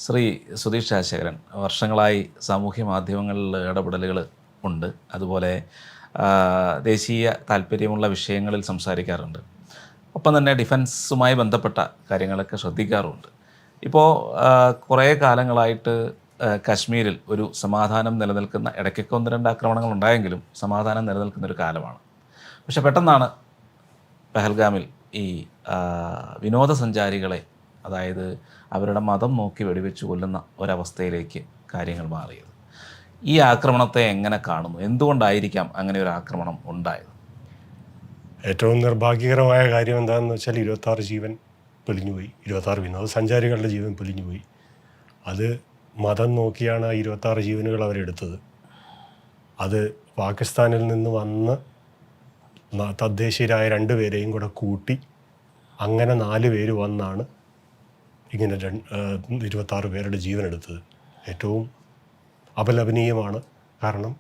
ശ്രീ സുധീഷ് രാജശേഖരൻ വർഷങ്ങളായി സാമൂഹ്യ മാധ്യമങ്ങളിൽ ഇടപെടലുകൾ ഉണ്ട്. അതുപോലെ ദേശീയ താല്പര്യമുള്ള വിഷയങ്ങളിൽ സംസാരിക്കാറുണ്ട്. ഒപ്പം തന്നെ ഡിഫൻസുമായി ബന്ധപ്പെട്ട കാര്യങ്ങളൊക്കെ ശ്രദ്ധിക്കാറുമുണ്ട്. ഇപ്പോൾ കുറേ കാലങ്ങളായിട്ട് കശ്മീരിൽ ഒരു സമാധാനം നിലനിൽക്കുന്ന, ഇടയ്ക്കൊക്കെ 1-2 ആക്രമണങ്ങൾ ഉണ്ടായെങ്കിലും സമാധാനം നിലനിൽക്കുന്നൊരു കാലമാണ്. പക്ഷെ പെട്ടെന്നാണ് പെഹൽഗാമിൽ ഈ വിനോദസഞ്ചാരികളെ, അതായത് അവരുടെ മതം നോക്കി വെടിവെച്ച് കൊല്ലുന്ന ഒരവസ്ഥയിലേക്ക് കാര്യങ്ങൾ മാറിയത്. ഈ ആക്രമണത്തെ എങ്ങനെ കാണുന്നു? എന്തുകൊണ്ടായിരിക്കാം അങ്ങനെ ഒരു ആക്രമണം ഉണ്ടായത്? ഏറ്റവും നിർഭാഗ്യകരമായ കാര്യം എന്താണെന്ന് വെച്ചാൽ 26 ജീവൻ പൊലിഞ്ഞുപോയി. 26 വിനോദസഞ്ചാരികളുടെ ജീവൻ പൊലിഞ്ഞുപോയി. അത് മതം നോക്കിയാണ് ആ 26 ജീവനുകൾ അവരെടുത്തത്. അത് പാകിസ്ഥാനിൽ നിന്ന് വന്ന് തദ്ദേശീയരായ 2 പേരെയും കൂടെ കൂട്ടി അങ്ങനെ 4 പേര് വന്നാണ് ഇങ്ങനെ 26 പേരുടെ ജീവനെടുത്തത്. ഏറ്റവും അപലപനീയമാണ്. കാരണം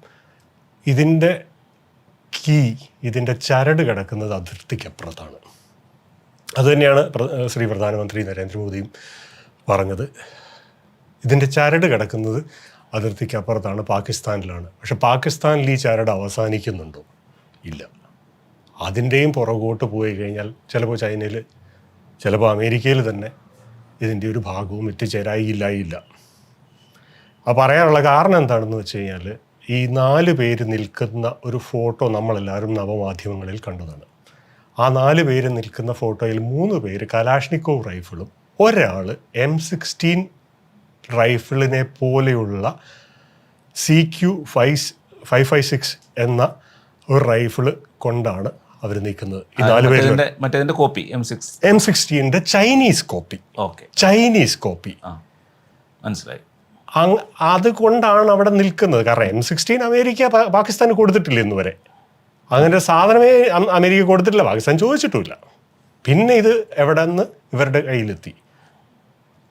ഇതിൻ്റെ ഇതിൻ്റെ ചരട് കിടക്കുന്നത് അതിർത്തിക്കപ്പുറത്താണ്. അതുതന്നെയാണ് ശ്രീ പ്രധാനമന്ത്രി നരേന്ദ്രമോദിയും പറഞ്ഞത്. ഇതിൻ്റെ ചരട് കിടക്കുന്നത് അതിർത്തിക്കപ്പുറത്താണ്, പാകിസ്ഥാനിലാണ്. പക്ഷെ പാകിസ്ഥാനിൽ ഈ ചരട് അവസാനിക്കുന്നുണ്ടോ? ഇല്ല. അതിൻ്റെയും പുറകോട്ട് പോയി കഴിഞ്ഞാൽ ചിലപ്പോൾ ചൈനയിൽ, ചിലപ്പോൾ അമേരിക്കയിൽ തന്നെ ഇതിൻ്റെ ഒരു ഭാഗവും എത്തിച്ചേരായില്ല. അത് പറയാനുള്ള കാരണം എന്താണെന്ന് വെച്ച് കഴിഞ്ഞാൽ, ഈ 4 പേര് നിൽക്കുന്ന ഒരു ഫോട്ടോ നമ്മളെല്ലാവരും നവമാധ്യമങ്ങളിൽ കണ്ടതാണ്. ആ 4 പേര് നിൽക്കുന്ന ഫോട്ടോയിൽ 3 പേര് കലാഷ്നിക്കോവ് റൈഫിളും ഒരാൾ M16 റൈഫിളിനെ പോലെയുള്ള CQ556 എന്ന ഒരു റൈഫിള് കൊണ്ടാണ് അവർ നിൽക്കുന്നത്. ഈ 4 പേര് കോപ്പി M16 ചൈനീസ് കോപ്പി മനസ്സിലായി. അതുകൊണ്ടാണ് അവിടെ നിൽക്കുന്നത്. കാരണം M16 അമേരിക്ക പാകിസ്ഥാന് കൊടുത്തിട്ടില്ല ഇന്ന് വരെ. അങ്ങനെ സാധനമേ അമേരിക്ക കൊടുത്തിട്ടില്ല, പാകിസ്ഥാൻ ചോദിച്ചിട്ടുമില്ല. പിന്നെ ഇത് എവിടെ നിന്ന് ഇവരുടെ കയ്യിലെത്തി?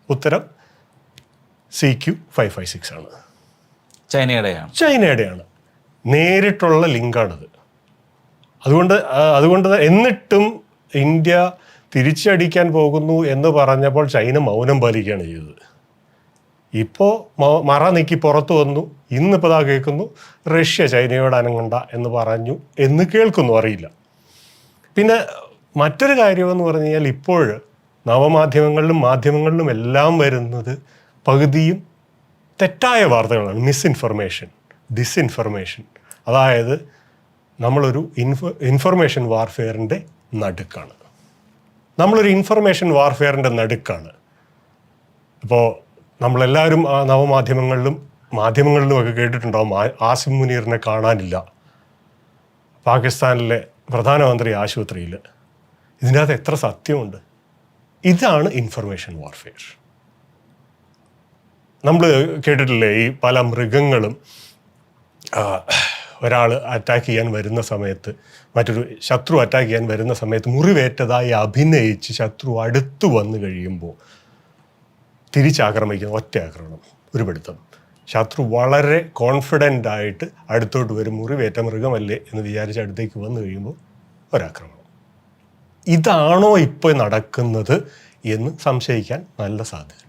ഉത്തരം CQ556 ആണ്, ചൈനയുടെയാണ്. നേരിട്ടുള്ള ലിങ്കാണത്. അതുകൊണ്ട് എന്നിട്ടും ഇന്ത്യ തിരിച്ചടിക്കാൻ പോകുന്നു എന്ന് പറഞ്ഞപ്പോൾ ചൈന മൗനം പാലിക്കുകയാണ് ചെയ്തത്. ഇപ്പോൾ മറ നീക്കി പുറത്തു വന്നു. ഇന്നിപ്പോൾ ഇതാ കേൾക്കുന്നു റഷ്യ ചൈനയോട് അനങ്ങണ്ട എന്ന് പറഞ്ഞു എന്ന് കേൾക്കുന്നു, അറിയില്ല. പിന്നെ മറ്റൊരു കാര്യമെന്ന് പറഞ്ഞു കഴിഞ്ഞാൽ, ഇപ്പോൾ നവമാധ്യമങ്ങളിലും മാധ്യമങ്ങളിലും എല്ലാം വരുന്നത് പകുതിയും തെറ്റായ വാർത്തകളാണ്. ഡിസ്ഇൻഫർമേഷൻ. അതായത് നമ്മളൊരു ഇൻഫർമേഷൻ വാർഫെയറിൻ്റെ നടുക്കാണ്. ഇപ്പോൾ നമ്മളെല്ലാവരും ആ മാധ്യമങ്ങളിലും ഒക്കെ കേട്ടിട്ടുണ്ടാവും, ആസിം മുനീറിനെ കാണാനില്ല പാകിസ്ഥാനിലെ പ്രധാനമന്ത്രി ആശുപത്രിയിൽ. ഇതിനകത്ത് എത്ര സത്യമുണ്ട്? ഇതാണ് ഇൻഫർമേഷൻ വാർഫെയർ. നമ്മൾ കേട്ടിട്ടില്ലേ, ഈ പല മൃഗങ്ങളും ഒരാൾ അറ്റാക്ക് ചെയ്യാൻ വരുന്ന സമയത്ത്, മറ്റൊരു ശത്രു അറ്റാക്ക് ചെയ്യാൻ വരുന്ന സമയത്ത് മുറിവേറ്റതായി അഭിനയിച്ച് ശത്രു അടുത്തു വന്നു കഴിയുമ്പോൾ തിരിച്ചാക്രമിക്കുന്ന ഒറ്റ ആക്രമണം, ഒരു പിടുത്തം. ശത്രു വളരെ കോൺഫിഡൻ്റ് ആയിട്ട് അടുത്തോട്ട് വരും, മുറിവേറ്റ മൃഗമല്ലേ എന്ന് വിചാരിച്ച് അടുത്തേക്ക് വന്നു കഴിയുമ്പോൾ ഒരാക്രമണം. ഇതാണോ ഇപ്പോൾ നടക്കുന്നത് എന്ന് സംശയിക്കാൻ നല്ല സാധ്യത.